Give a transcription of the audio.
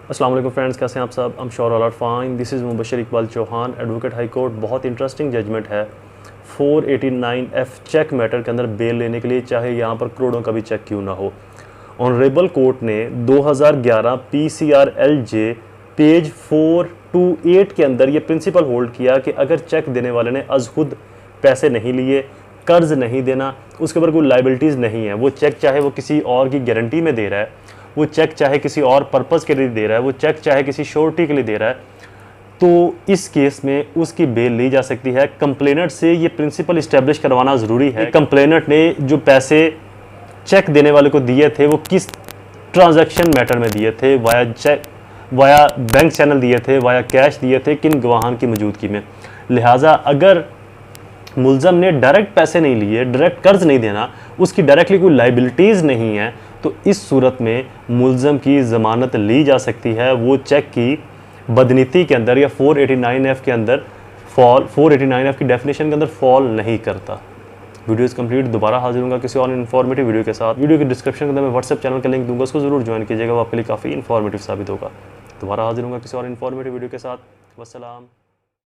अस्सलाम वालेकुम फ्रेंड्स, कैसे हैं आप सब? I'm sure all are fine. This is Mubashar Iqbal Chauhan, advocate high court. बहुत इंटरेस्टिंग जजमेंट है 489F चेक मैटर के अंदर बेल लेने के लिए, चाहे यहाँ पर करोड़ों का भी चेक क्यों ना हो। ऑनरेबल कोर्ट ने 2011 PCR LJ पेज 428 के अंदर ये प्रिंसिपल होल्ड किया कि अगर चेक देने वाले ने अज खुद पैसे नहीं लिए, कर्ज नहीं देना, उसके ऊपर कोई लाइबिलिटीज़ नहीं है, वो चेक चाहे वो किसी और की गारंटी में दे रहा है, वो चेक चाहे किसी और पर्पस के लिए दे रहा है, वो चेक चाहे किसी श्योरिटी के लिए दे रहा है, तो इस केस में उसकी बेल ली जा सकती है। कंप्लेनेंट से ये प्रिंसिपल इस्टेब्लिश करवाना ज़रूरी है। कंप्लेनेंट ने जो पैसे चेक देने वाले को दिए थे वो किस ट्रांजैक्शन मैटर में दिए थे, via cheque, via bank channel दिए थे, वाया कैश दिए थे, किन गवाहान की मौजूदगी में। लिहाजा अगर मुलज़म ने डायरेक्ट पैसे नहीं लिए, डायरेक्ट कर्ज नहीं देना, उसकी डायरेक्टली कोई लाइबिलिटीज़ नहीं है, तो इस सूरत में मुलज़म की ज़मानत ली जा सकती है। वो चेक की बदनीति के अंदर या 489F के अंदर 489F की डेफिनेशन के अंदर फॉल नहीं करता। Video is complete. दोबारा हाजिर होगा किसी और इन्फॉर्मेटिव वीडियो के साथ। वीडियो के डिस्क्रिप्शन के अंदर मैं व्हाट्सएप चैनल का लिंक दूंगा, उसको ज़रूर ज्वाइन कीजिएगा, वो आपके लिए काफ़ी इन्फॉर्मेटिव साबित होगा। दोबारा हाजिर होगा किसी और इन्फॉर्मेटिव वीडियो के साथ। वस्सलाम।